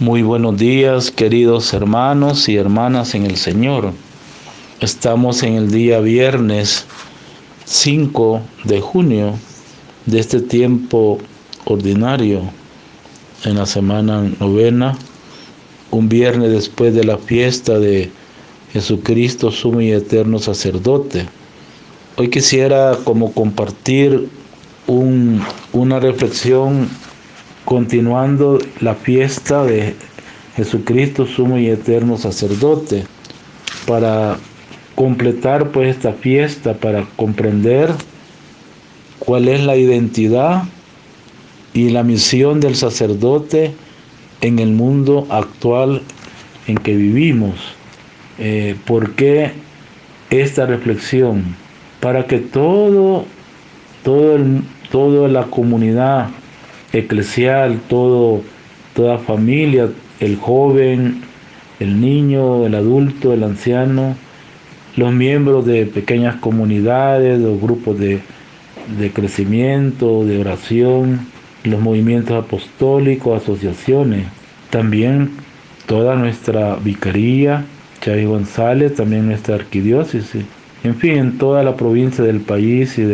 Muy buenos días, queridos hermanos y hermanas en el Señor. Estamos en el día viernes 5 de junio de este tiempo ordinario, en la semana novena, un viernes después de la fiesta de Jesucristo, sumo y eterno sacerdote. Hoy quisiera compartir una reflexión continuando la fiesta de Jesucristo, sumo y eterno sacerdote, para completar pues esta fiesta, para comprender cuál es la identidad y la misión del sacerdote en el mundo actual en que vivimos. ¿Por qué esta reflexión? Para que toda la comunidad eclesial, toda familia, el joven, el niño, el adulto, el anciano, los miembros de pequeñas comunidades, los grupos de crecimiento, de oración, los movimientos apostólicos, asociaciones, también toda nuestra vicaría, Chay González, también nuestra arquidiócesis, en fin, en toda la provincia del país y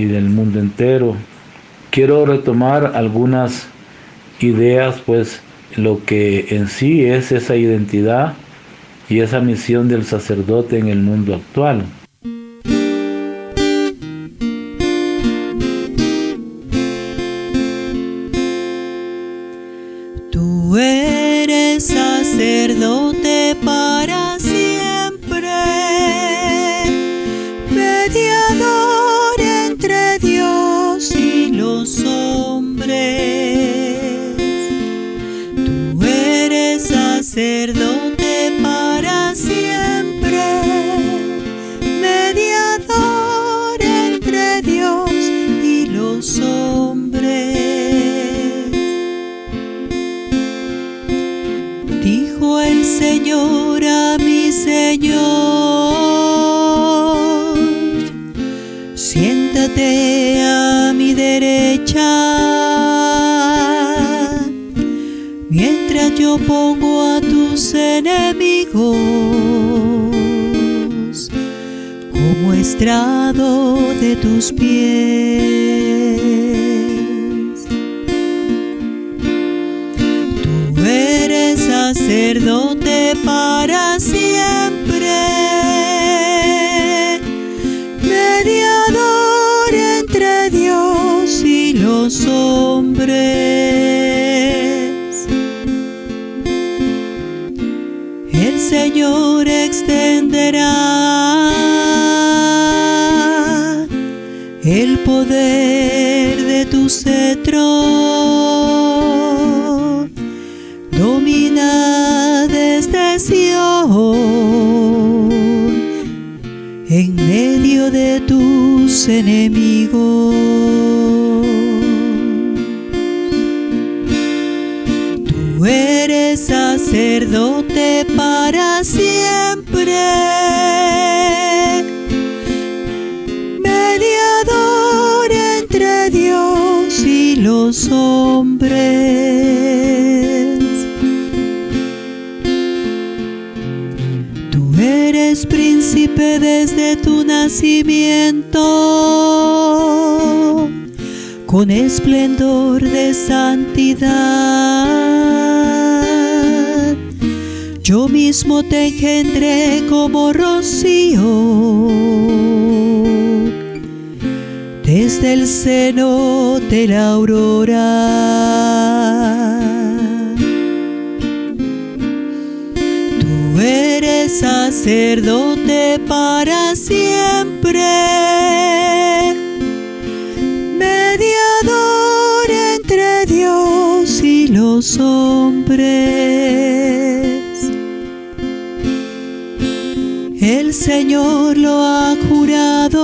del mundo entero. Quiero retomar algunas ideas, pues, lo que en sí es esa identidad y esa misión del sacerdote en el mundo actual. Tú eres sacerdote para siempre, mediador entre Dios y los hombres. Tú eres sacerdote para siempre, mediador entre Dios y los hombres. Dijo el Señor a mi Señor: siéntate a mi derecha, mientras yo pongo a tus enemigos como estrado de tus pies. Tú eres sacerdote para siempre, mediador entre Dios y los hombres. El Señor extenderá el poder de tu cetro, domina desde Sión en medio de tus enemigos. Tú eres sacerdote para siempre, mediador entre Dios y los hombres. Tú eres príncipe desde tu nacimiento, con esplendor de santidad. Yo mismo te engendré como rocío, desde el seno de la aurora. Tú eres sacerdote para siempre, mediador entre Dios y los hombres. El Señor lo ha jurado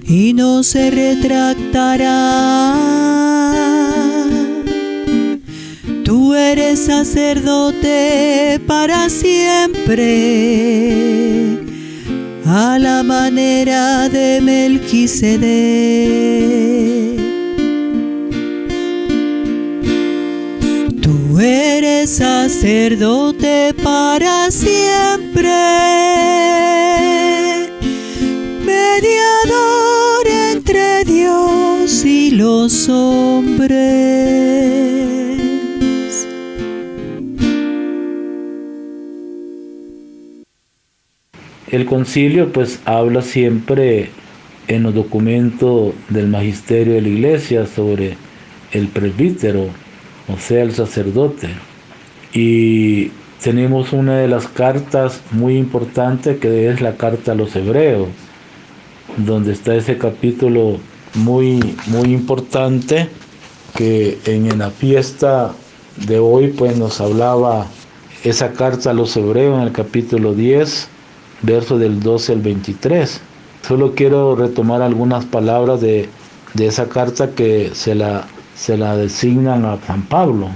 y no se retractará. Tú eres sacerdote para siempre, a la manera de Melquisedec. es sacerdote para siempre, mediador entre Dios y los hombres. El concilio pues habla siempre en los documentos del magisterio de la iglesia sobre el presbítero, o sea, el sacerdote. Y tenemos una de las cartas muy importantes, que es la carta a los hebreos, donde está ese capítulo muy importante, que en la fiesta de hoy pues nos hablaba esa carta a los hebreos en el capítulo 10, versos del 12 al 23. Solo quiero retomar algunas palabras de esa carta que se la designan a San Pablo.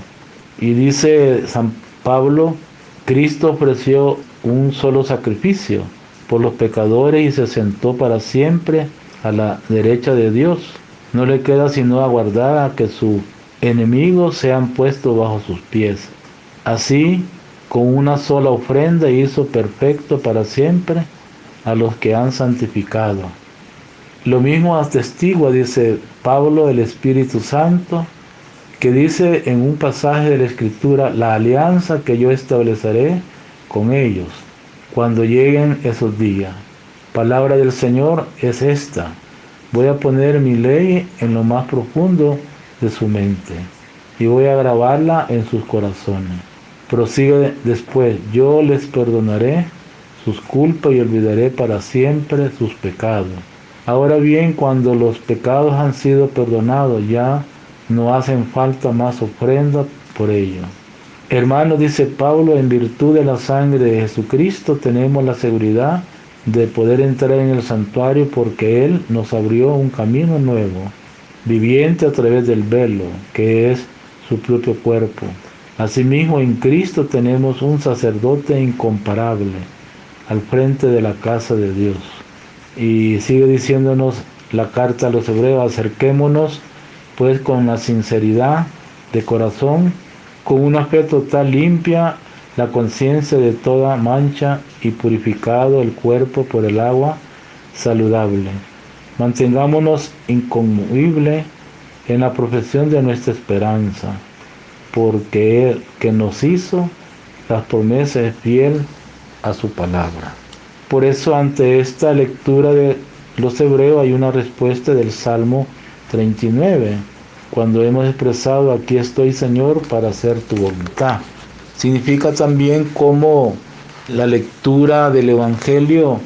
Y dice San Pablo: Cristo ofreció un solo sacrificio por los pecadores y se sentó para siempre a la derecha de Dios. No le queda sino aguardar a que sus enemigos sean puestos bajo sus pies. Así, con una sola ofrenda hizo perfecto para siempre a los que han santificado. Lo mismo atestigua, dice Pablo, el Espíritu Santo, que dice en un pasaje de la Escritura: la alianza que yo estableceré con ellos cuando lleguen esos días. Palabra del Señor es esta: voy a poner mi ley en lo más profundo de su mente y voy a grabarla en sus corazones. Prosigue después: yo les perdonaré sus culpas y olvidaré para siempre sus pecados. Ahora bien, cuando los pecados han sido perdonados, ya no hacen falta más ofrendas por ello. Hermanos, dice Pablo, en virtud de la sangre de Jesucristo tenemos la seguridad de poder entrar en el santuario, porque Él nos abrió un camino nuevo, viviente a través del velo, que es su propio cuerpo. Asimismo, en Cristo tenemos un sacerdote incomparable al frente de la casa de Dios. Y sigue diciéndonos la carta a los hebreos: acerquémonos pues con la sinceridad de corazón, con una fe total, limpia la conciencia de toda mancha y purificado el cuerpo por el agua saludable. Mantengámonos inconmovibles en la profesión de nuestra esperanza, porque Él que nos hizo las promesas es fiel a su palabra. Por eso, ante esta lectura de los hebreos hay una respuesta del Salmo 39, cuando hemos expresado: aquí estoy, Señor, para hacer tu voluntad. Significa también como la lectura del Evangelio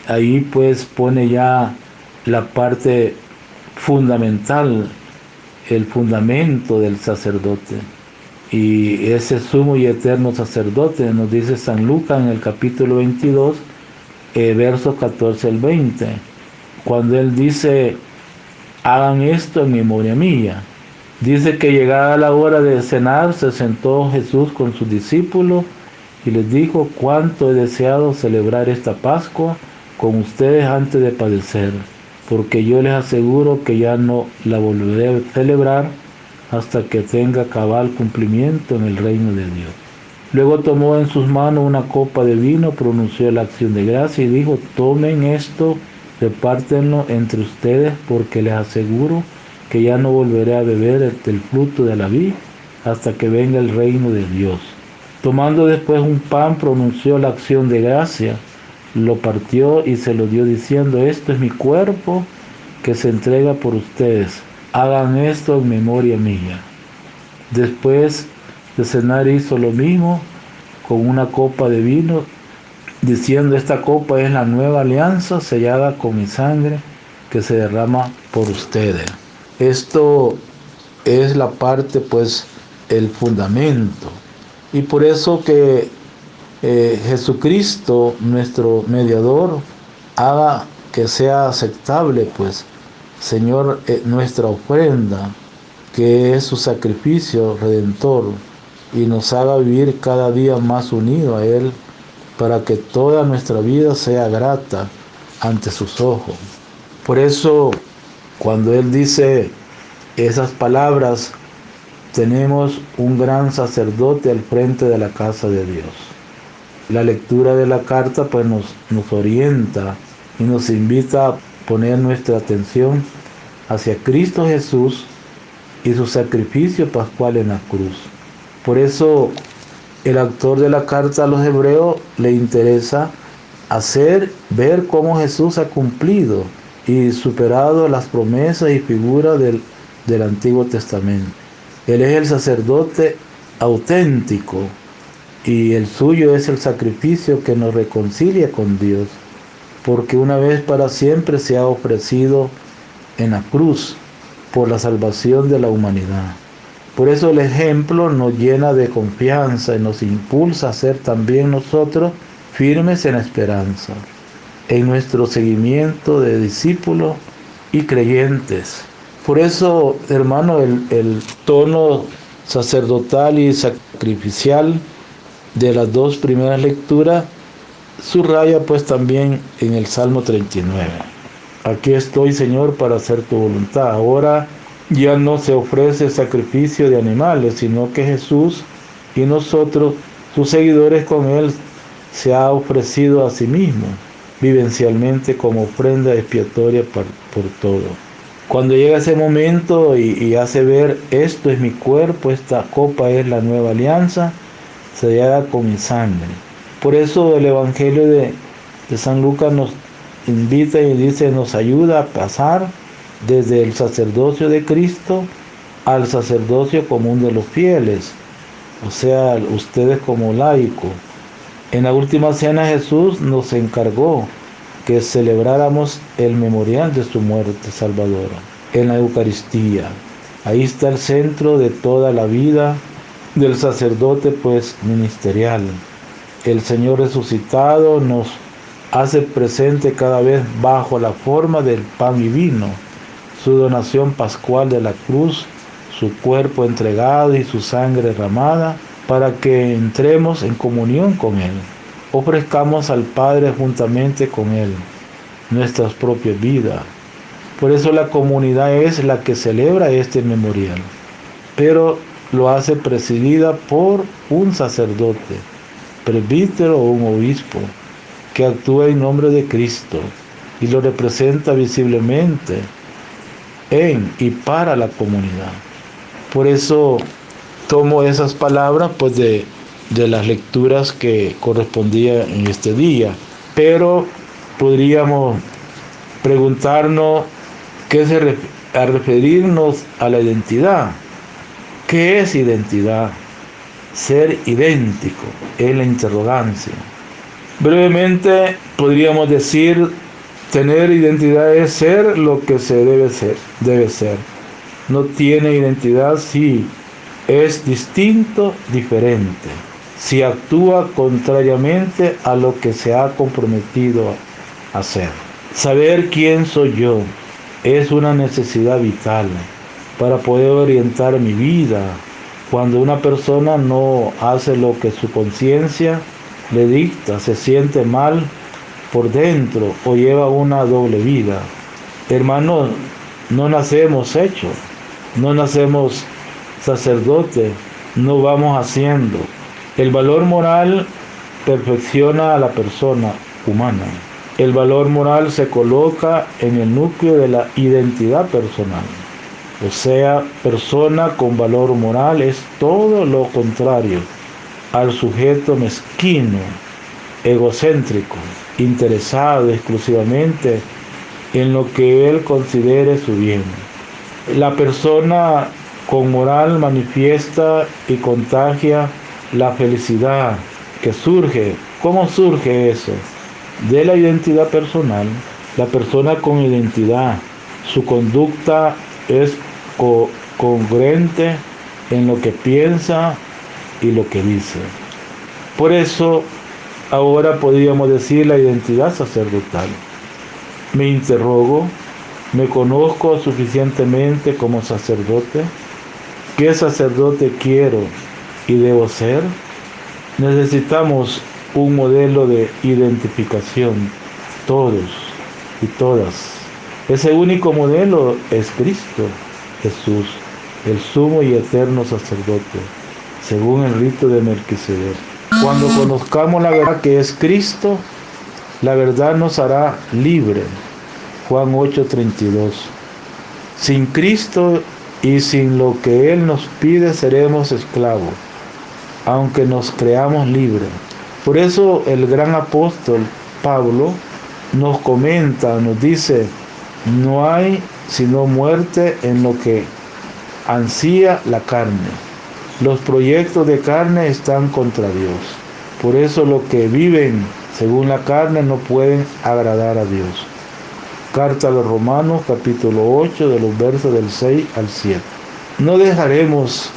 ahí pues pone ya la parte fundamental, el fundamento del sacerdote. Y ese sumo y eterno sacerdote, nos dice San Lucas en el capítulo 22, versos 14 al 20, cuando él dice: hagan esto en memoria mía. Dice que llegada la hora de cenar, se sentó Jesús con sus discípulos y les dijo: cuánto he deseado celebrar esta Pascua con ustedes antes de padecer, porque yo les aseguro que ya no la volveré a celebrar hasta que tenga cabal cumplimiento en el reino de Dios. Luego tomó en sus manos una copa de vino, pronunció la acción de gracia y dijo: tomen esto, repártenlo entre ustedes, porque les aseguro que ya no volveré a beber del fruto de la vid hasta que venga el reino de Dios. Tomando después un pan, pronunció la acción de gracia, lo partió y se lo dio diciendo: esto es mi cuerpo que se entrega por ustedes, hagan esto en memoria mía. Después de cenar hizo lo mismo con una copa de vino, diciendo: esta copa es la nueva alianza sellada con mi sangre que se derrama por ustedes. Esto es la parte, pues, el fundamento. Y por eso que Jesucristo, nuestro mediador, haga que sea aceptable, pues, Señor, nuestra ofrenda, que es su sacrificio redentor, y nos haga vivir cada día más unidos a Él, para que toda nuestra vida sea grata ante sus ojos. Por eso, cuando Él dice esas palabras tenemos un gran sacerdote al frente de la casa de Dios. La lectura de la carta pues nos orienta y nos invita a poner nuestra atención hacia Cristo Jesús y su sacrificio pascual en la cruz. Por eso el autor de la carta a los hebreos le interesa ver cómo Jesús ha cumplido y superado las promesas y figuras del Antiguo Testamento. Él es el sacerdote auténtico y el suyo es el sacrificio que nos reconcilia con Dios, porque una vez para siempre se ha ofrecido en la cruz por la salvación de la humanidad. Por eso el ejemplo nos llena de confianza y nos impulsa a ser también nosotros firmes en la esperanza, en nuestro seguimiento de discípulos y creyentes. Por eso, hermano, el tono sacerdotal y sacrificial de las dos primeras lecturas subraya pues también en el Salmo 39. Aquí estoy, Señor, para hacer tu voluntad. Ahora ya no se ofrece sacrificio de animales, sino que Jesús y nosotros, sus seguidores con él, se ha ofrecido a sí mismo, vivencialmente como ofrenda expiatoria por todo. Cuando llega ese momento y hace ver, esto es mi cuerpo, esta copa es la nueva alianza, sellada con mi sangre. Por eso el Evangelio de San Lucas nos invita y dice, nos ayuda a pasar desde el sacerdocio de Cristo al sacerdocio común de los fieles, o sea, ustedes como laicos. En la última cena Jesús nos encargó que celebráramos el memorial de su muerte salvadora en la Eucaristía. Ahí está el centro de toda la vida del sacerdote pues ministerial. El Señor resucitado nos hace presente cada vez bajo la forma del pan y vino, su donación pascual de la cruz, su cuerpo entregado y su sangre derramada, para que entremos en comunión con Él. Ofrezcamos al Padre juntamente con Él nuestras propias vidas. Por eso la comunidad es la que celebra este memorial, pero lo hace presidida por un sacerdote, presbítero o un obispo, que actúa en nombre de Cristo y lo representa visiblemente en y para la comunidad. Por eso tomo esas palabras pues de las lecturas que correspondía en este día, pero podríamos preguntarnos a referirnos a la identidad. ¿Qué es identidad? Ser idéntico es la interrogancia. Brevemente podríamos decir, tener identidad es ser lo que se debe ser. No tiene identidad si es distinto, diferente, si actúa contrariamente a lo que se ha comprometido a hacer. Saber quién soy yo es una necesidad vital para poder orientar mi vida. Cuando una persona no hace lo que su conciencia le dicta, se siente mal por dentro o lleva una doble vida. Hermanos, no nacemos hechos, no nacemos sacerdotes, no vamos haciendo. El valor moral perfecciona a la persona humana. El valor moral se coloca en el núcleo de la identidad personal. O sea, persona con valor moral es todo lo contrario al sujeto mezquino, egocéntrico, interesado exclusivamente en lo que él considere su bien. La persona con moral manifiesta y contagia la felicidad que surge. ¿Cómo surge eso? De la identidad personal. La persona con identidad, su conducta es congruente en lo que piensa y lo que dice. Por eso ahora podríamos decir la identidad sacerdotal. Me interrogo, ¿me conozco suficientemente como sacerdote? ¿Qué sacerdote quiero y debo ser? Necesitamos un modelo de identificación, todos y todas. Ese único modelo es Cristo Jesús. el sumo y eterno sacerdote, según el rito de Melquisedec. Cuando conozcamos la verdad que es Cristo, la verdad nos hará libre. Juan 8:32. Sin Cristo y sin lo que Él nos pide seremos esclavos, aunque nos creamos libres. Por eso el gran apóstol Pablo nos comenta, nos dice, no hay sino muerte en lo que ansía la carne. Los proyectos de carne están contra Dios. Por eso los que viven según la carne no pueden agradar a Dios. Carta a los Romanos, capítulo 8, de los versos del 6 al 7. No dejaremos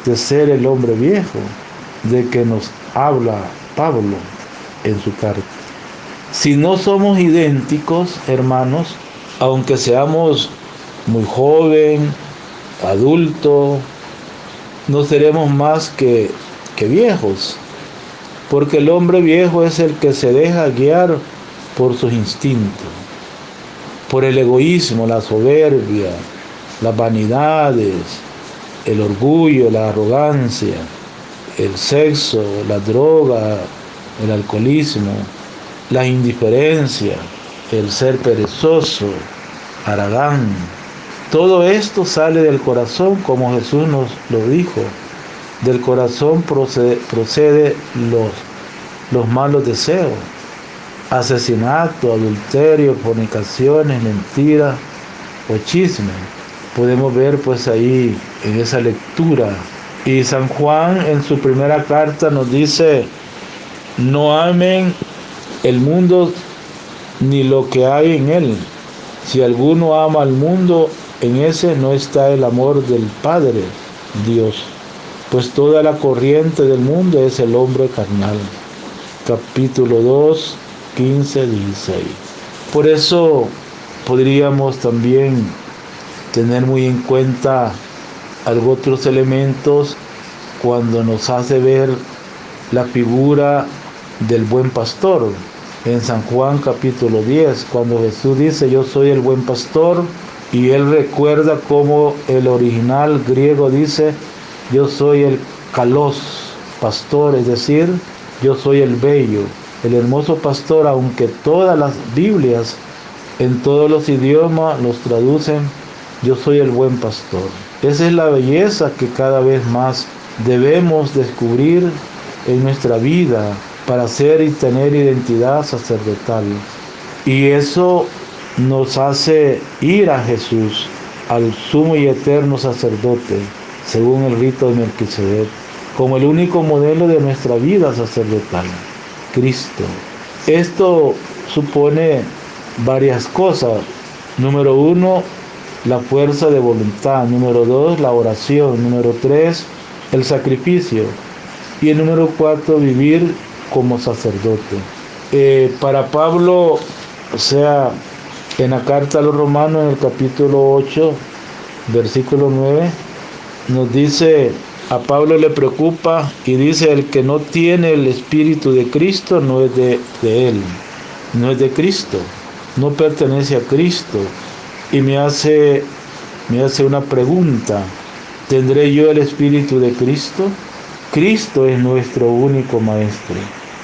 de ser el hombre viejo de que nos habla Pablo en su carta. Si no somos idénticos, hermanos, aunque seamos muy joven, adulto, no seremos más que viejos, porque el hombre viejo es el que se deja guiar por sus instintos, por el egoísmo, la soberbia, las vanidades, el orgullo, la arrogancia, el sexo, la droga, el alcoholismo, la indiferencia, el ser perezoso, haragán. Todo esto sale del corazón, como Jesús nos lo dijo. Del corazón procede los malos deseos, asesinato, adulterio, fornicaciones, mentiras o chisme. Podemos ver pues ahí en esa lectura. Y San Juan en su primera carta nos dice, no amen el mundo ni lo que hay en él. Si alguno ama al mundo, en ese no está el amor del Padre, Dios. Pues toda la corriente del mundo es el hombre carnal. Capítulo 2, 15, 16. Por eso podríamos también tener muy en cuenta algunos otros elementos cuando nos hace ver la figura del buen pastor. En San Juan capítulo 10, cuando Jesús dice, yo soy el buen pastor, y él recuerda cómo el original griego dice, yo soy el kalos, pastor, es decir, yo soy el bello, el hermoso pastor, aunque todas las Biblias, en todos los idiomas, los traducen, yo soy el buen pastor. Esa es la belleza que cada vez más debemos descubrir en nuestra vida para ser y tener identidad sacerdotal. Y eso nos hace ir a Jesús, al sumo y eterno sacerdote, según el rito de Melquisedec, como el único modelo de nuestra vida sacerdotal, Cristo. Esto supone varias cosas. Número 1, la fuerza de voluntad. Número 2, la oración. Número 3, el sacrificio. Y el número 4, vivir como sacerdote. Para Pablo, o sea, en la carta a los Romanos, en el capítulo 8, versículo 9, nos dice, a Pablo le preocupa y dice, el que no tiene el Espíritu de Cristo no es de él, no es de Cristo, no pertenece a Cristo. Y me hace una pregunta, ¿tendré yo el Espíritu de Cristo? Cristo es nuestro único Maestro.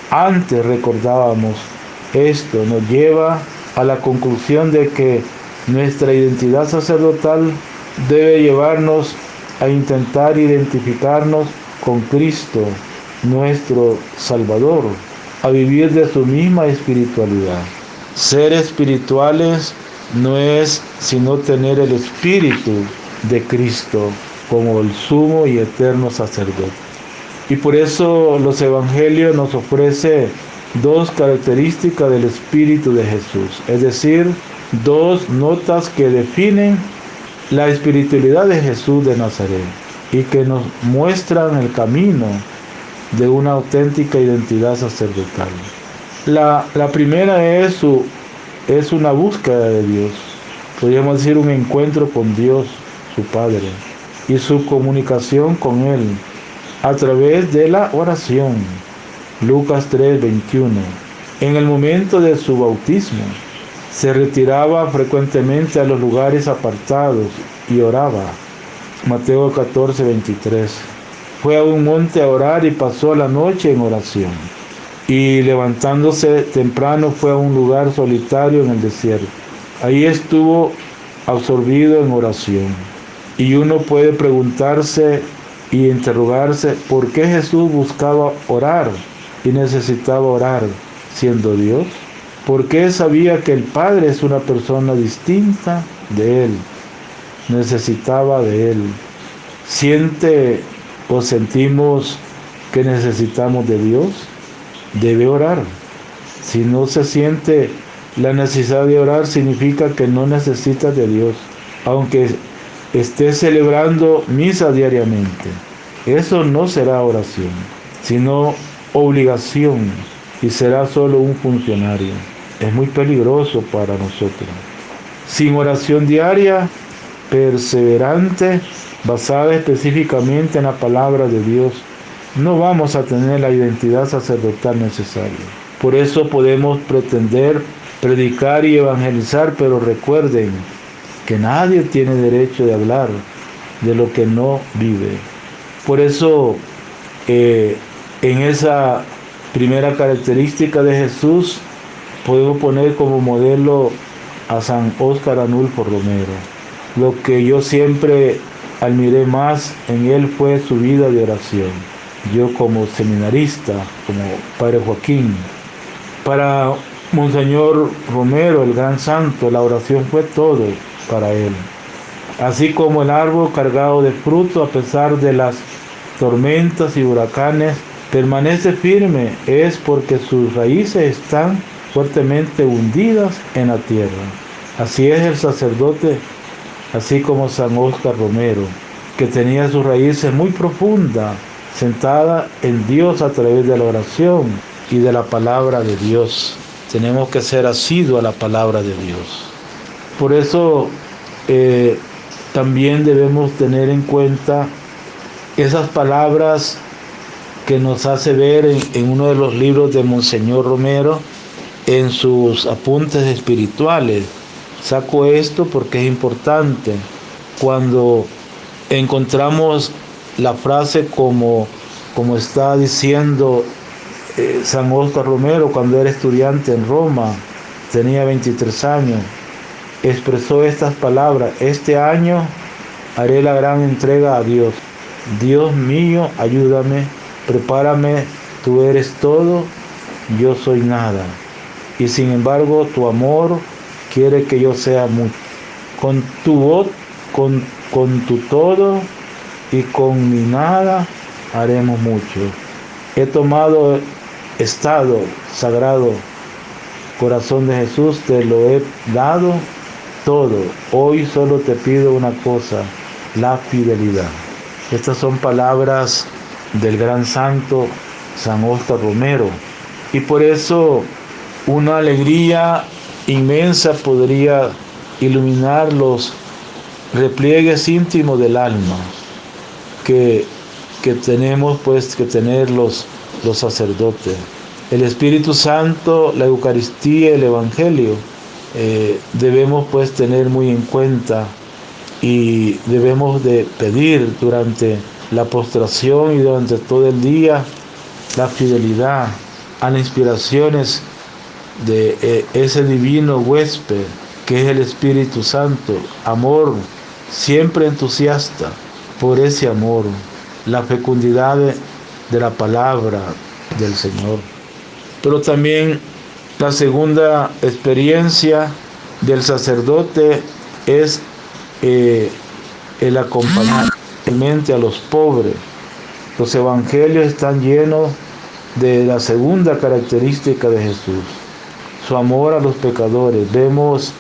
Antes recordábamos esto, nos lleva a la conclusión de que nuestra identidad sacerdotal debe llevarnos a intentar identificarnos con Cristo, nuestro Salvador, a vivir de su misma espiritualidad. Ser espirituales no es sino tener el Espíritu de Cristo como el sumo y eterno sacerdote. Y por eso los evangelios nos ofrecen dos características del Espíritu de Jesús, es decir, dos notas que definen la espiritualidad de Jesús de Nazaret y que nos muestran el camino de una auténtica identidad sacerdotal. La primera es una búsqueda de Dios, podríamos decir un encuentro con Dios, su Padre, y su comunicación con Él a través de la oración. Lucas 3:21. En el momento de su bautismo, se retiraba frecuentemente a los lugares apartados y oraba. Mateo 14, 23. Fue a un monte a orar y pasó la noche en oración. Y levantándose temprano fue a un lugar solitario en el desierto. Ahí estuvo absorbido en oración. Y uno puede preguntarse y interrogarse por qué Jesús buscaba orar y necesitaba orar siendo Dios. ¿Por qué sabía que el Padre es una persona distinta de Él? Necesitaba de Él. ¿Siente o sentimos que necesitamos de Dios? Debe orar. Si no se siente la necesidad de orar, significa que no necesitas de Dios, aunque estés celebrando misa diariamente. Eso no será oración, sino obligación, y será solo un funcionario. Es muy peligroso para nosotros. Sin oración diaria, perseverante, basada específicamente en la palabra de Dios, no vamos a tener la identidad sacerdotal necesaria. Por eso podemos pretender predicar y evangelizar, pero recuerden que nadie tiene derecho de hablar de lo que no vive. Por eso, en esa primera característica de Jesús, podemos poner como modelo a San Óscar Arnulfo Romero. Lo que yo siempre admiré más en él fue su vida de oración. Yo como seminarista, como Padre Joaquín, para Monseñor Romero, el gran santo, la oración fue todo para él. Así como el árbol cargado de fruto a pesar de las tormentas y huracanes, permanece firme, es porque sus raíces están fuertemente hundidas en la tierra. Así es el sacerdote, así como San Óscar Romero, que tenía sus raíces muy profundas, sentada en Dios a través de la oración y de la palabra de Dios. Tenemos que ser asiduos a la palabra de Dios. Por eso también debemos tener en cuenta esas palabras que nos hace ver en uno de los libros de Monseñor Romero, en sus apuntes espirituales. Saco esto porque es importante. Cuando encontramos la frase como está diciendo San Óscar Romero cuando era estudiante en Roma, tenía 23 años, expresó estas palabras: este año haré la gran entrega a Dios. Dios mío, ayúdame, prepárame, tú eres todo, yo soy nada. Y sin embargo, tu amor quiere que yo sea mucho. Con tu voz, con tu todo y con mi nada haremos mucho. He tomado estado sagrado, corazón de Jesús, te lo he dado todo. Hoy solo te pido una cosa, la fidelidad. Estas son palabras del gran santo San Óscar Romero. Y por eso una alegría inmensa podría iluminar los repliegues íntimos del alma que tenemos pues que tener los sacerdotes. El Espíritu Santo, la Eucaristía, el Evangelio, debemos pues tener muy en cuenta, y debemos de pedir durante la postración y durante todo el día la fidelidad a las inspiraciones de ese divino huésped que es el Espíritu Santo. Amor, siempre entusiasta por ese amor, la fecundidad de la palabra del Señor. Pero también la segunda experiencia del sacerdote es el acompañar a los pobres. Los evangelios están llenos de la segunda característica de Jesús, su amor a los pecadores. Vemos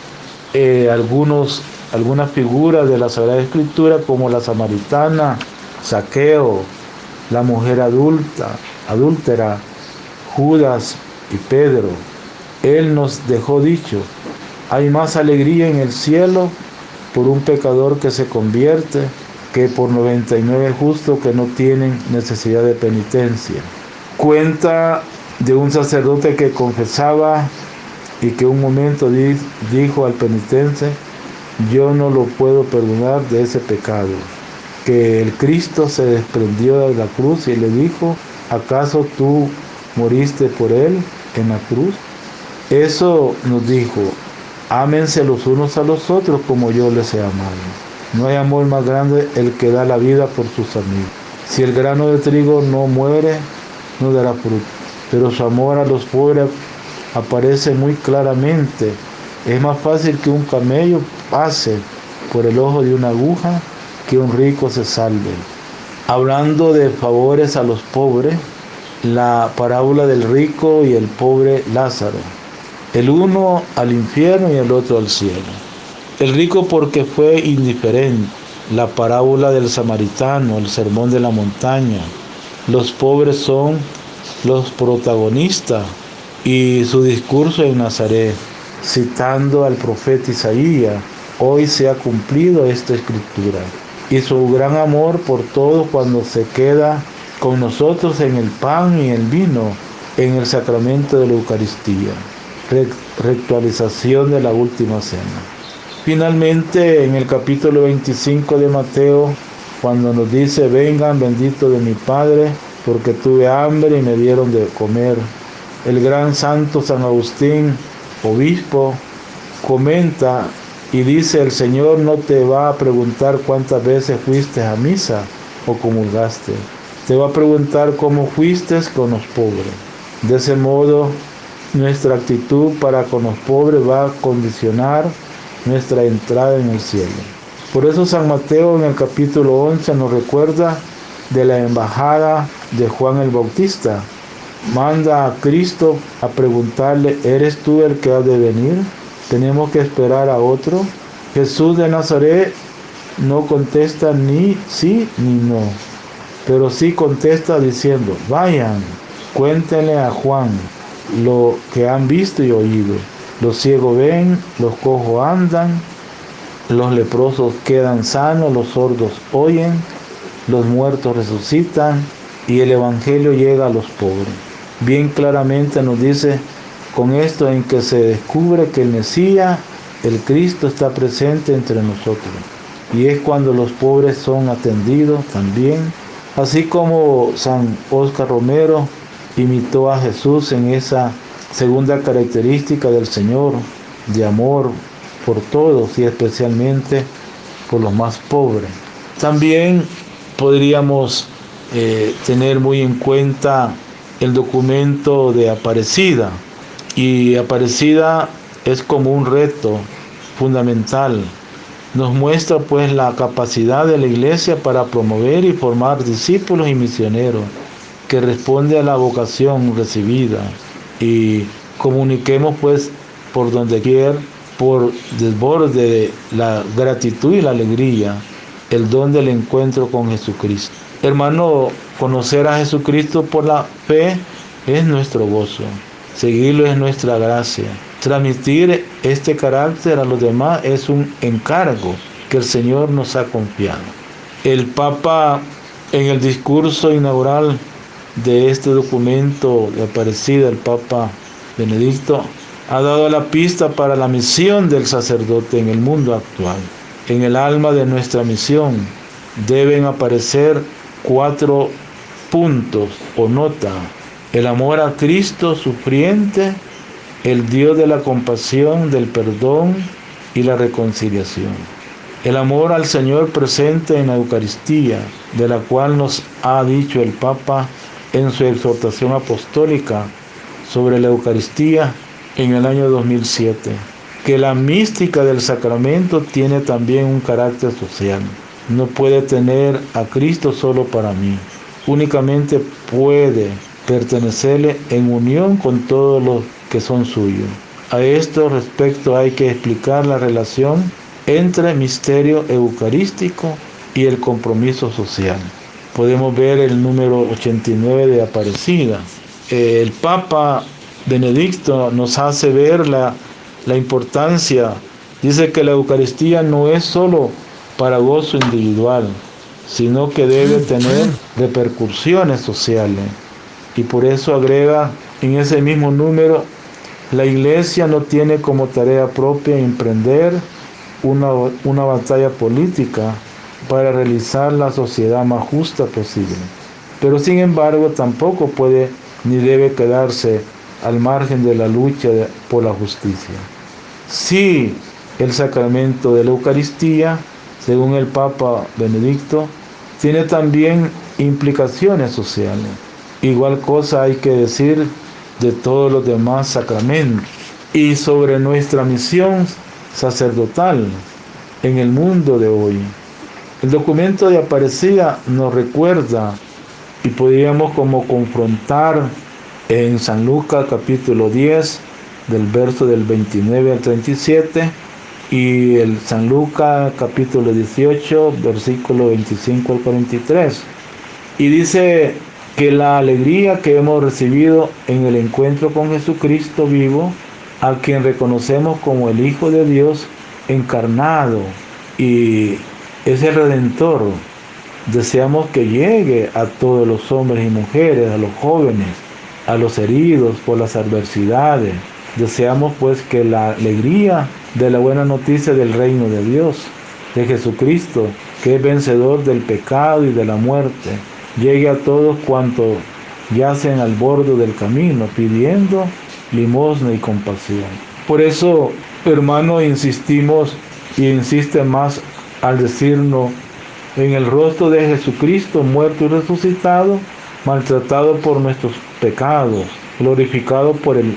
algunas figuras de la Sagrada Escritura como la samaritana, Zaqueo, la mujer adúltera, Judas y Pedro. Él nos dejó dicho: hay más alegría en el cielo por un pecador que se convierte que por 99 justos que no tienen necesidad de penitencia. Cuenta de un sacerdote que confesaba y que un momento dijo al penitente: yo no lo puedo perdonar de ese pecado. que el Cristo se desprendió de la cruz y le dijo: ¿acaso tú moriste por él en la cruz? Eso nos dijo: ámense los unos a los otros como yo les he amado. No hay amor más grande el que da la vida por sus amigos. Si el grano de trigo no muere, no dará fruto, pero su amor a los pobres aparece muy claramente. Es más fácil que un camello pase por el ojo de una aguja que un rico se salve. Hablando de favores a los pobres, la parábola del rico y el pobre Lázaro. El uno al infierno y el otro al cielo. El rico porque fue indiferente. La parábola del samaritano, el sermón de la montaña. Los pobres son los protagonistas y su discurso en Nazaret, citando al profeta Isaías: hoy se ha cumplido esta escritura. Y su gran amor por todos cuando se queda con nosotros en el pan y el vino, en el sacramento de la Eucaristía. Ritualización de la última cena. Finalmente, en el capítulo 25 de Mateo, cuando nos dice: vengan benditos de mi Padre, porque tuve hambre y me dieron de comer. El gran santo San Agustín, obispo, comenta y dice: el Señor no te va a preguntar cuántas veces fuiste a misa o comulgaste. Te va a preguntar cómo fuiste con los pobres. De ese modo, nuestra actitud para con los pobres va a condicionar nuestra entrada en el cielo. Por eso San Mateo en el capítulo 11 nos recuerda de la embajada de Juan el Bautista. Manda a Cristo a preguntarle: ¿eres tú el que ha de venir? ¿Tenemos que esperar a otro? Jesús de Nazaret no contesta ni sí ni no, pero sí contesta diciendo: vayan, cuéntenle a Juan lo que han visto y oído. Los ciegos ven, los cojos andan, los leprosos quedan sanos, los sordos oyen, los muertos resucitan y el evangelio llega a los pobres. Bien claramente nos dice con esto en que se descubre que el Mesías, el Cristo, está presente entre nosotros. Y es cuando los pobres son atendidos también, así como San Óscar Romero imitó a Jesús en esa segunda característica del Señor, de amor por todos y especialmente por los más pobres. También podríamos tener muy en cuenta el documento de Aparecida, y Aparecida es como un reto fundamental. Nos muestra pues la capacidad de la Iglesia para promover y formar discípulos y misioneros que responde a la vocación recibida, y comuniquemos pues por donde quiera, por desborde de la gratitud y la alegría, el don del encuentro con Jesucristo. Hermano, conocer a Jesucristo por la fe es nuestro gozo, seguirlo es nuestra gracia. Transmitir este carácter a los demás es un encargo que el Señor nos ha confiado. El Papa, en el discurso inaugural de este documento de Aparecida, el Papa Benedicto, ha dado la pista para la misión del sacerdote en el mundo actual. En el alma de nuestra misión deben aparecer 4 puntos o nota: el amor a Cristo sufriente, el Dios de la compasión, del perdón y la reconciliación. El amor al Señor presente en la Eucaristía, de la cual nos ha dicho el Papa en su exhortación apostólica sobre la Eucaristía en el año 2007, que la mística del sacramento tiene también un carácter social. No puede tener a Cristo solo para mí, únicamente puede pertenecerle en unión con todos los que son suyos. A esto respecto hay que explicar la relación entre misterio eucarístico y el compromiso social. Podemos ver el número 89 de Aparecida. El Papa Benedicto nos hace ver la importancia. Dice que la Eucaristía no es solo para gozo individual, sino que debe tener repercusiones sociales. Y por eso agrega en ese mismo número: la Iglesia no tiene como tarea propia emprender una batalla política para realizar la sociedad más justa posible. Pero sin embargo tampoco puede ni debe quedarse al margen de la lucha por la justicia. Sí, el sacramento de la Eucaristía, según el Papa Benedicto, tiene también implicaciones sociales. Igual cosa hay que decir de todos los demás sacramentos y sobre nuestra misión sacerdotal en el mundo de hoy. El documento de Aparecida nos recuerda y podríamos como confrontar en San Lucas capítulo 10 del verso del 29 al 37 y el San Lucas capítulo 18 versículo 25 al 43, y dice que la alegría que hemos recibido en el encuentro con Jesucristo vivo, a quien reconocemos como el Hijo de Dios encarnado y es el Redentor, deseamos que llegue a todos los hombres y mujeres, a los jóvenes, a los heridos por las adversidades. Deseamos pues que la alegría de la buena noticia del reino de Dios, de Jesucristo, que es vencedor del pecado y de la muerte, llegue a todos cuantos yacen al borde del camino, pidiendo limosna y compasión. Por eso, hermanos, insistimos y insiste más al decirnos: en el rostro de Jesucristo, muerto y resucitado, maltratado por nuestros pecados, glorificado por el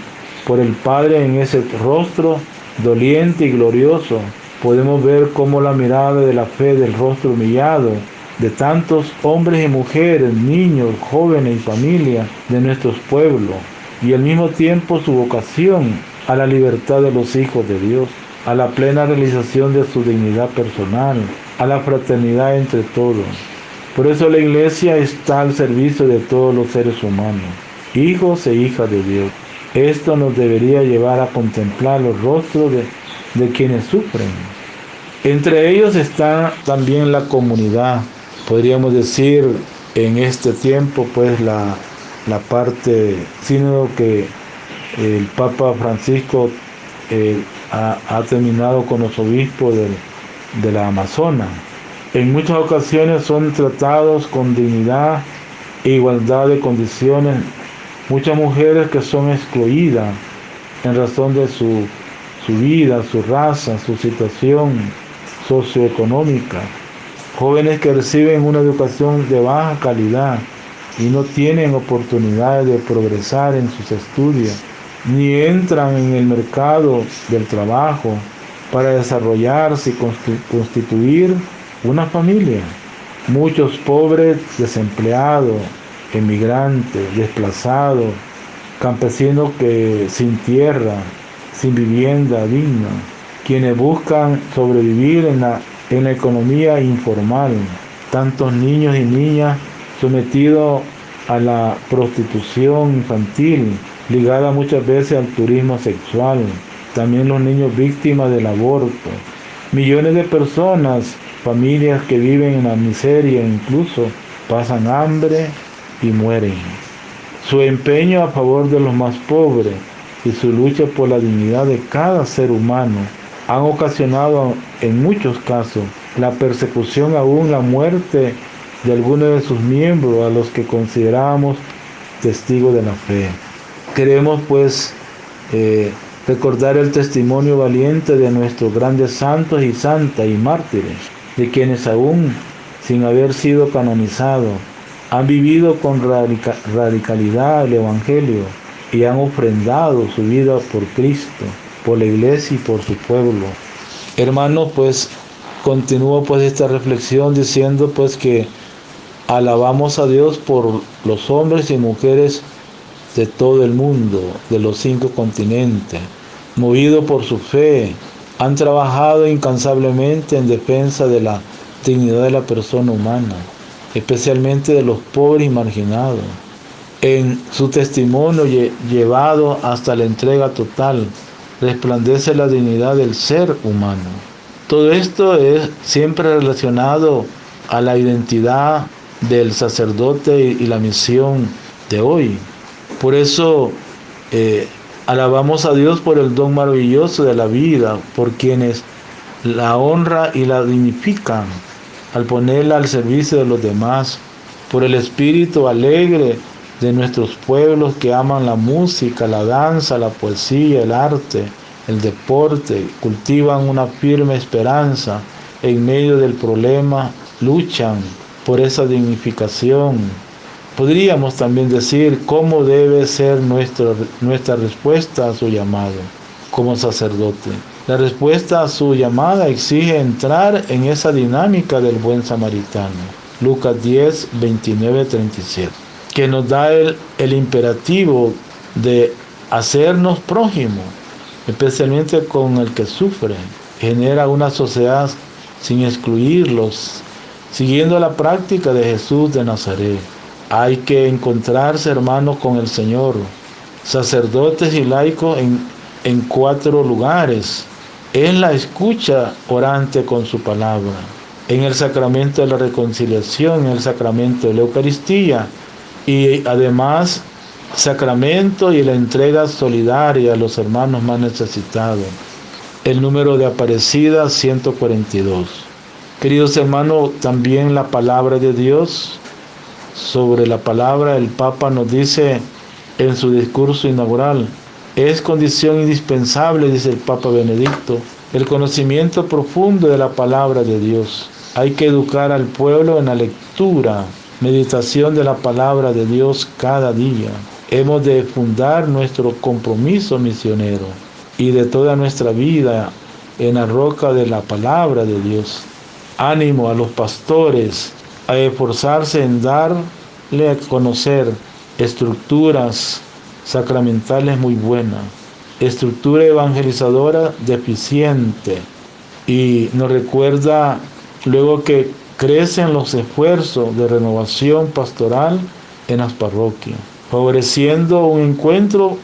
Padre en ese rostro doliente y glorioso, podemos ver cómo la mirada de la fe del rostro humillado de tantos hombres y mujeres, niños, jóvenes y familias de nuestros pueblos, y al mismo tiempo su vocación a la libertad de los hijos de Dios, a la plena realización de su dignidad personal, a la fraternidad entre todos. Por eso la Iglesia está al servicio de todos los seres humanos, hijos e hijas de Dios. Esto nos debería llevar a contemplar los rostros de quienes sufren. Entre ellos está también la comunidad. Podríamos decir en este tiempo pues la parte sínodo que el Papa Francisco ha terminado con los obispos de la Amazonas. En muchas ocasiones son tratados con dignidad e igualdad de condiciones muchas mujeres que son excluidas en razón de su vida, su raza, su situación socioeconómica. Jóvenes que reciben una educación de baja calidad y no tienen oportunidades de progresar en sus estudios, ni entran en el mercado del trabajo para desarrollarse y constituir una familia. Muchos pobres desempleados, emigrantes, desplazados, campesinos que sin tierra, sin vivienda digna, quienes buscan sobrevivir en la economía informal, tantos niños y niñas sometidos a la prostitución infantil, ligada muchas veces al turismo sexual, también los niños víctimas del aborto, millones de personas, familias que viven en la miseria, incluso pasan hambre y mueren. Su empeño a favor de los más pobres y su lucha por la dignidad de cada ser humano han ocasionado en muchos casos la persecución, aún la muerte de algunos de sus miembros a los que consideramos testigos de la fe. Queremos pues recordar el testimonio valiente de nuestros grandes santos y santas y mártires, de quienes aún sin haber sido canonizados han vivido con radicalidad el Evangelio y han ofrendado su vida por Cristo, por la Iglesia y por su pueblo. Hermanos, pues continúo pues esta reflexión diciendo pues que alabamos a Dios por los hombres y mujeres de todo el mundo, de los 5 continentes, movidos por su fe, han trabajado incansablemente en defensa de la dignidad de la persona humana, especialmente de los pobres y marginados. En su testimonio llevado hasta la entrega total, resplandece la dignidad del ser humano. Todo esto es siempre relacionado a la identidad del sacerdote y la misión de hoy. Por eso alabamos a Dios por el don maravilloso de la vida, por quienes la honra y la dignifican, al ponerla al servicio de los demás, por el espíritu alegre de nuestros pueblos que aman la música, la danza, la poesía, el arte, el deporte, cultivan una firme esperanza en medio del problema, luchan por esa dignificación. Podríamos también decir cómo debe ser nuestra respuesta a su llamado como sacerdote. La respuesta a su llamada exige entrar en esa dinámica del buen samaritano. Lucas 10, 29, 37, que nos da el imperativo de hacernos prójimos, especialmente con el que sufre. Genera una sociedad sin excluirlos, siguiendo la práctica de Jesús de Nazaret. Hay que encontrarse, hermanos, con el Señor, sacerdotes y laicos en 4 lugares: en la escucha orante con su palabra, en el sacramento de la reconciliación, en el sacramento de la Eucaristía, y además sacramento y la entrega solidaria a los hermanos más necesitados. El número de Aparecida 142. Queridos hermanos, también la palabra de Dios. Sobre la palabra, el Papa nos dice en su discurso inaugural: es condición indispensable, dice el Papa Benedicto, el conocimiento profundo de la palabra de Dios. Hay que educar al pueblo en la lectura, meditación de la palabra de Dios cada día. Hemos de fundar nuestro compromiso misionero y de toda nuestra vida en la roca de la palabra de Dios. Ánimo a los pastores a esforzarse en darle a conocer estructuras sacramentales muy buenas, estructura evangelizadora deficiente, y nos recuerda luego que crecen los esfuerzos de renovación pastoral en las parroquias, favoreciendo un encuentro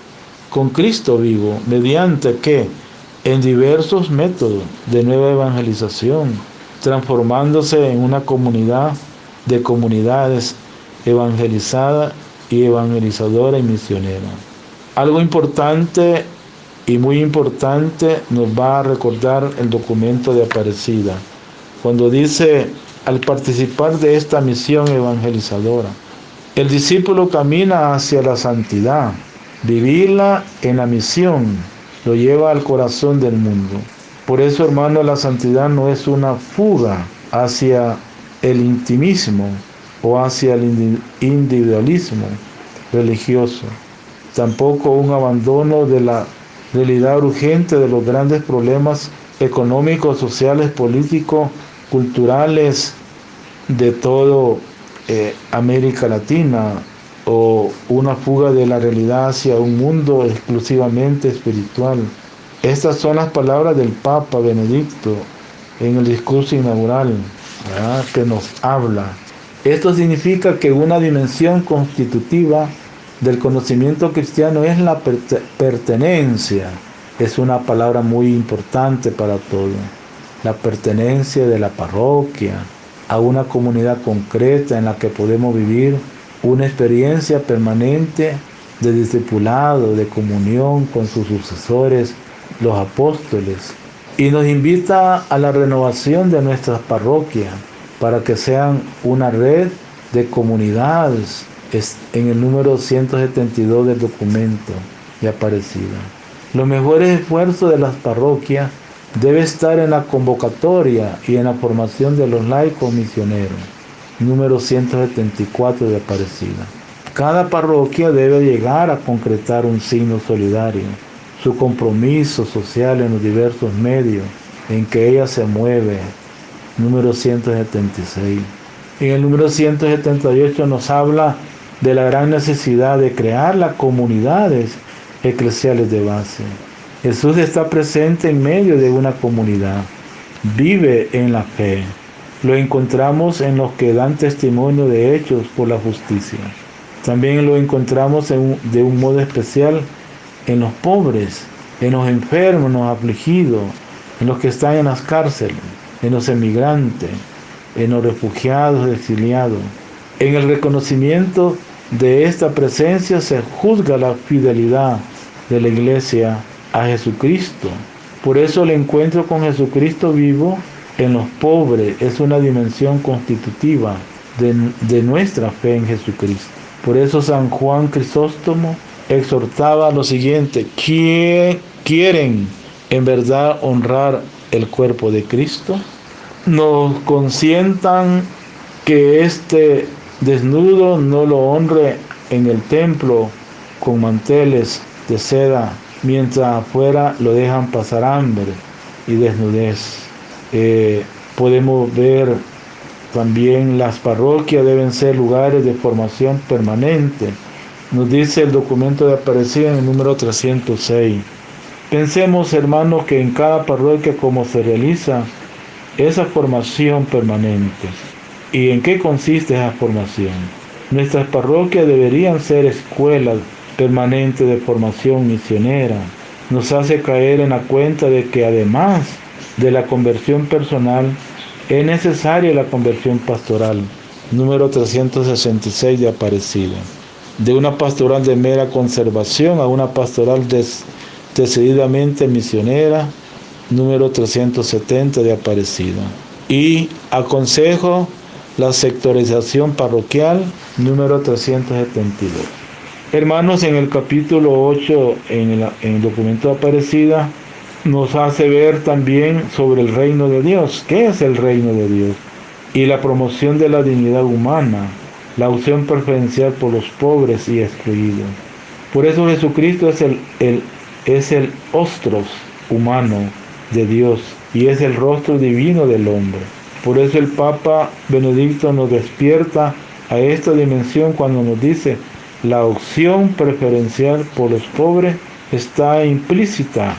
con Cristo vivo, mediante que en diversos métodos de nueva evangelización, transformándose en una comunidad de comunidades evangelizada y evangelizadora y misionera. Algo importante y muy importante nos va a recordar el documento de Aparecida, cuando dice: al participar de esta misión evangelizadora, el discípulo camina hacia la santidad. Vivirla en la misión lo lleva al corazón del mundo. Por eso, hermano, la santidad no es una fuga hacia el intimismo o hacia el individualismo religioso, tampoco un abandono de la realidad urgente de los grandes problemas económicos, sociales, políticos, culturales de todo América Latina, o una fuga de la realidad hacia un mundo exclusivamente espiritual. Estas son las palabras del Papa Benedicto en el discurso inaugural, ¿verdad?, que nos habla. Esto significa que una dimensión constitutiva del conocimiento cristiano es la pertenencia. Es una palabra muy importante para todos. La pertenencia de la parroquia a una comunidad concreta en la que podemos vivir una experiencia permanente de discipulado, de comunión con sus sucesores, los apóstoles, y nos invita a la renovación de nuestras parroquias para que sean una red de comunidades, en el número 172 del documento de Aparecida. Los mejores esfuerzos de las parroquias debe estar en la convocatoria y en la formación de los laicos misioneros, número 174 de Aparecida. Cada parroquia debe llegar a concretar un signo solidario, su compromiso social en los diversos medios en que ella se mueve, número 176. En el número 178 nos habla de la gran necesidad de crear las comunidades eclesiales de base. Jesús está presente en medio de una comunidad, vive en la fe. Lo encontramos en los que dan testimonio de hechos por la justicia. También lo encontramos de un modo especial en los pobres, en los enfermos, en los afligidos, en los que están en las cárceles, en los emigrantes, en los refugiados, exiliados. En el reconocimiento de esta presencia se juzga la fidelidad de la Iglesia a Jesucristo. Por eso el encuentro con Jesucristo vivo en los pobres es una dimensión constitutiva de nuestra fe en Jesucristo. Por eso San Juan Crisóstomo exhortaba lo siguiente: ¿quieren en verdad honrar el cuerpo de Cristo? Nos consientan que este desnudo no lo honre en el templo con manteles de seda, mientras afuera lo dejan pasar hambre y desnudez. Podemos ver también las parroquias deben ser lugares de formación permanente. Nos dice el documento de Aparecida en el número 306. Pensemos, hermanos, que en cada parroquia como se realiza esa formación permanente. ¿Y en qué consiste esa formación? Nuestras parroquias deberían ser escuelas permanentes de formación misionera. Nos hace caer en la cuenta de que además de la conversión personal, es necesaria la conversión pastoral, número 366 de Aparecida. De una pastoral de mera conservación a una pastoral decididamente misionera, número 370 de Aparecida. Y aconsejo la sectorización parroquial, número 372. Hermanos, en el capítulo 8, en el documento de Aparecida, nos hace ver también sobre el reino de Dios. ¿Qué es el reino de Dios? Y la promoción de la dignidad humana, la opción preferencial por los pobres y excluidos. Por eso Jesucristo es el ostros humano de Dios y es el rostro divino del hombre. Por eso el Papa Benedicto nos despierta a esta dimensión cuando nos dice: la opción preferencial por los pobres está implícita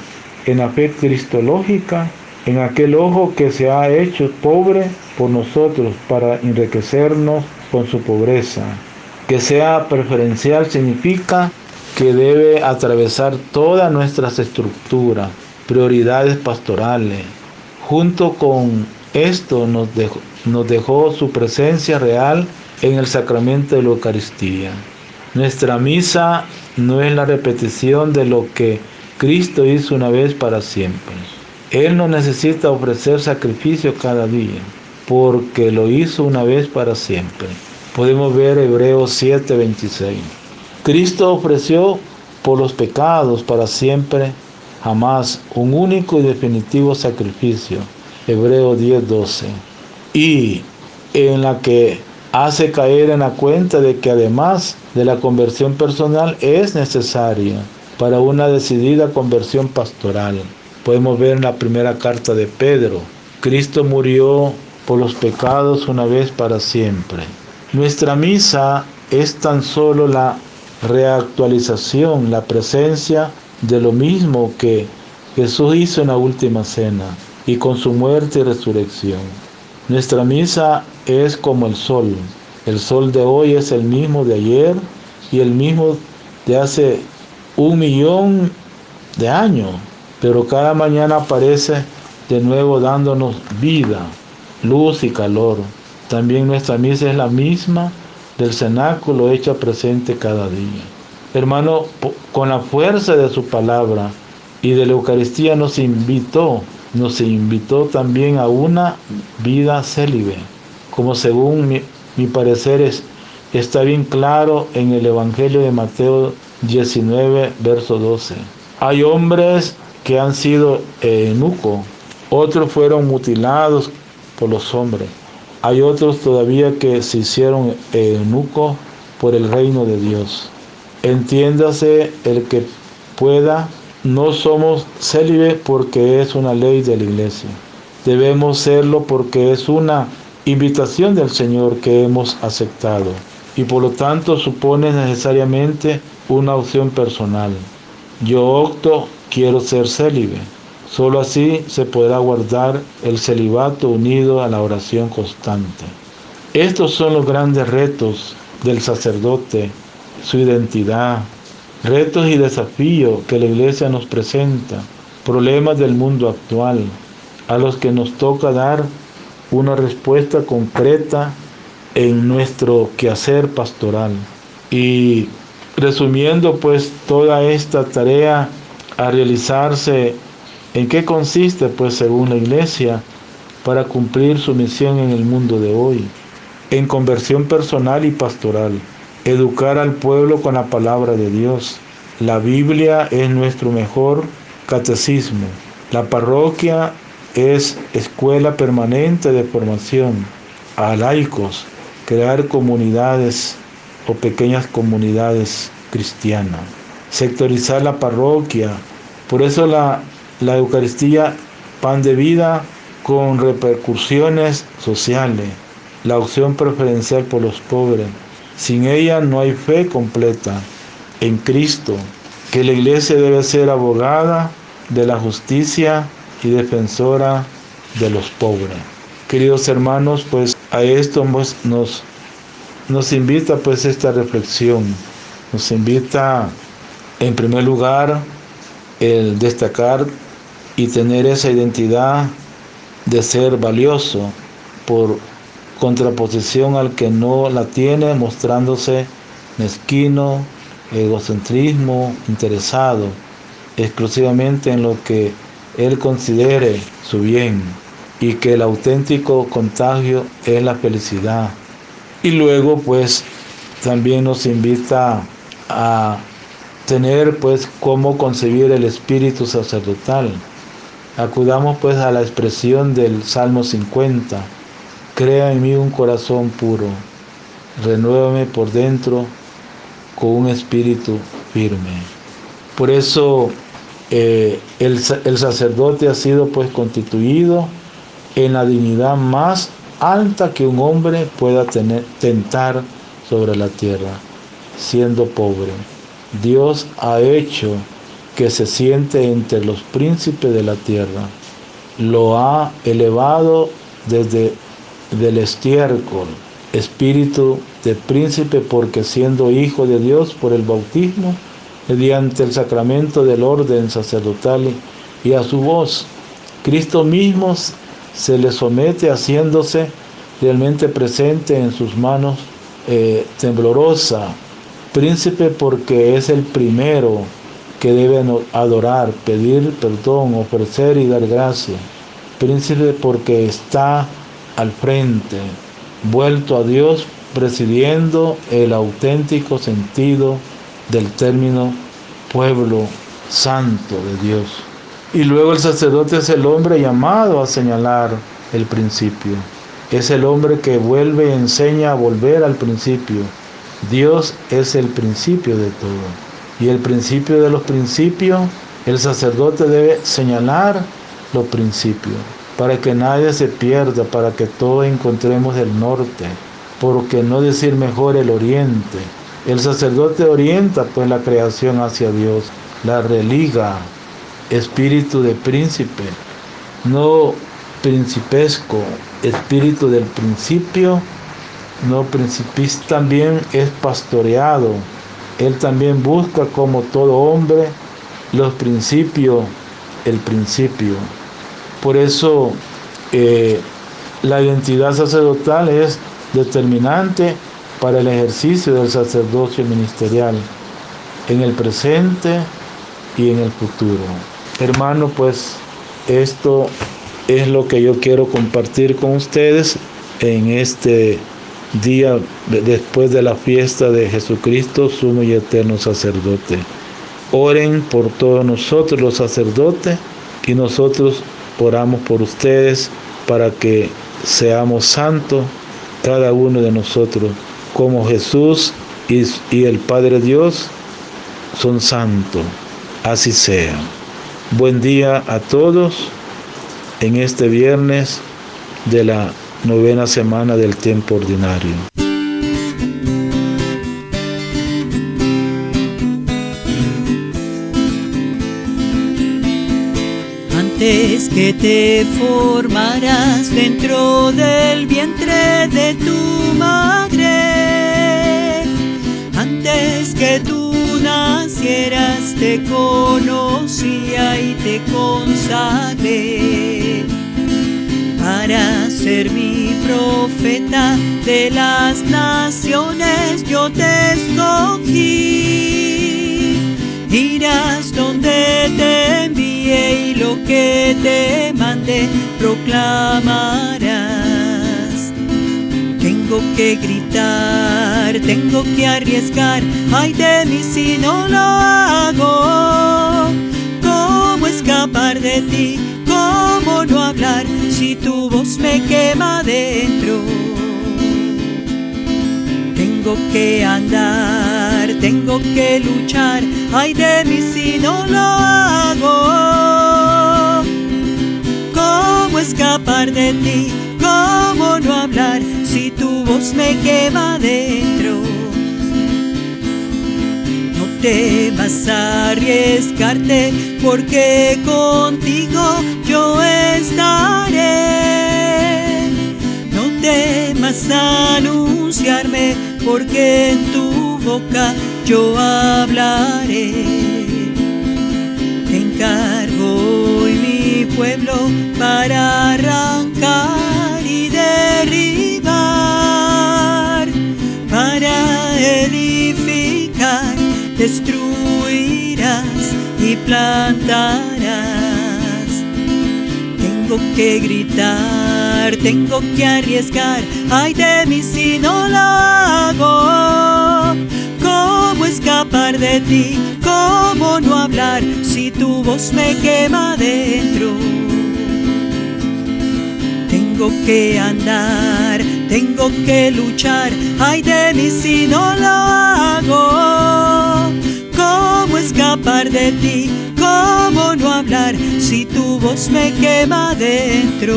en la fe cristológica, en aquel ojo que se ha hecho pobre por nosotros para enriquecernos con su pobreza. Que sea preferencial significa que debe atravesar todas nuestras estructuras, prioridades pastorales. Junto con esto nos dejó su presencia real en el sacramento de la Eucaristía. Nuestra misa no es la repetición de lo que Cristo hizo una vez para siempre. Él no necesita ofrecer sacrificio cada día, porque lo hizo una vez para siempre. Podemos ver Hebreos 7:26. Cristo ofreció por los pecados para siempre, jamás, un único y definitivo sacrificio. Hebreos 10:12. Y en la que hace caer en la cuenta de que además de la conversión personal es necesaria para una decidida conversión pastoral. Podemos ver en la primera carta de Pedro: Cristo murió por los pecados una vez para siempre. Nuestra misa es tan solo la reactualización, la presencia de lo mismo que Jesús hizo en la última cena y con su muerte y resurrección. Nuestra misa es como el sol. El sol de hoy es el mismo de ayer y el mismo de hace 1.000.000 de años, pero cada mañana aparece de nuevo dándonos vida, luz y calor. También nuestra misa es la misma del cenáculo hecha presente cada día. Hermano, con la fuerza de su palabra y de la Eucaristía nos invitó también a una vida célibe, como según mi parecer está bien claro en el Evangelio de Mateo 19, verso 12. Hay hombres que han sido eunucos, otros fueron mutilados por los hombres, hay otros todavía que se hicieron eunucos por el reino de Dios. Entiéndase el que pueda, no somos célibes porque es una ley de la Iglesia. Debemos serlo porque es una invitación del Señor que hemos aceptado y por lo tanto supone necesariamente una opción personal. Yo opto, quiero ser célibe. Solo así se podrá guardar el celibato unido a la oración constante. Estos son los grandes retos del sacerdote, su identidad, retos y desafíos que la Iglesia nos presenta, problemas del mundo actual, a los que nos toca dar una respuesta concreta en nuestro quehacer pastoral. Y resumiendo pues toda esta tarea a realizarse, ¿en qué consiste? Pues según la Iglesia, para cumplir su misión en el mundo de hoy, en conversión personal y pastoral, educar al pueblo con la palabra de Dios. La Biblia es nuestro mejor catecismo. La parroquia es escuela permanente de formación a laicos, crear comunidades o pequeñas comunidades cristianas, sectorizar la parroquia. Por eso la Eucaristía, pan de vida con repercusiones sociales, la opción preferencial por los pobres. Sin ella no hay fe completa en Cristo, que la Iglesia debe ser abogada de la justicia y defensora de los pobres. Queridos hermanos, pues a esto nos invita pues esta reflexión. Nos invita en primer lugar el destacar y tener esa identidad de ser valioso por contraposición al que no la tiene, mostrándose mezquino, egocentrismo, interesado exclusivamente en lo que él considere su bien, y que el auténtico contagio es la felicidad. Y luego pues también nos invita a tener pues cómo concebir el espíritu sacerdotal. Acudamos pues a la expresión del Salmo 50: crea en mí un corazón puro, renuévame por dentro con un espíritu firme. Por eso el sacerdote ha sido pues constituido en la dignidad más alta que un hombre pueda tentar sobre la tierra, siendo pobre. Dios ha hecho que se siente entre los príncipes de la tierra. Lo ha elevado desde el estiércol, espíritu de príncipe, porque siendo hijo de Dios por el bautismo, mediante el sacramento del orden sacerdotal y a su voz, Cristo mismo se le somete, haciéndose realmente presente en sus manos temblorosa. Príncipe porque es el primero que debe adorar, pedir perdón, ofrecer y dar gracia. Príncipe porque está al frente, vuelto a Dios, presidiendo el auténtico sentido del término pueblo santo de Dios. Y luego el sacerdote es el hombre llamado a señalar el principio. Es el hombre que vuelve y enseña a volver al principio. Dios es el principio de todo. Y el principio de los principios, el sacerdote debe señalar los principios, para que nadie se pierda, para que todos encontremos el norte, por qué no decir mejor el oriente. El sacerdote orienta pues la creación hacia Dios, la religa, espíritu de príncipe, no principesco, espíritu del principio, no principista. También es pastoreado. Él también busca, como todo hombre, los principios, el principio. Por eso la identidad sacerdotal es determinante para el ejercicio del sacerdocio ministerial en el presente y en el futuro. Hermano, pues esto es lo que yo quiero compartir con ustedes en este día después de la fiesta de Jesucristo, sumo y eterno sacerdote. Oren por todos nosotros los sacerdotes, y nosotros oramos por ustedes para que seamos santos cada uno de nosotros, como Jesús y el Padre Dios son santos. Así sea. Buen día a todos en este viernes de la 9ª semana del tiempo ordinario. Antes que te formaras dentro del vientre de tu madre, antes que tú nacieras te conocía y te consagré para ser mi profeta de las naciones. Yo te escogí, irás donde te envié y lo que te mandé proclamarás. Tengo que gritar, tengo que arriesgar, ay de mí si no lo hago. ¿Cómo escapar de ti? ¿Cómo no hablar si tu voz me quema dentro? Tengo que andar, tengo que luchar, ay de mí si no lo hago. ¿Cómo escapar de ti? ¿Cómo no hablar si tu voz me quema dentro? No temas arriesgarte, porque contigo yo estaré. No temas anunciarme, porque en tu boca yo hablaré. Te encargo hoy mi pueblo para arrancar y derribar, para edificar, destruirás y plantarás. Tengo que gritar, tengo que arriesgar, ay de mí si no lo hago. ¿Cómo escapar de ti? ¿Cómo no hablar si tu voz me quema dentro? Tengo que andar, tengo que luchar, ay de mí si no lo hago. ¿Cómo escapar de ti? ¿Cómo no hablar si tu voz me quema dentro?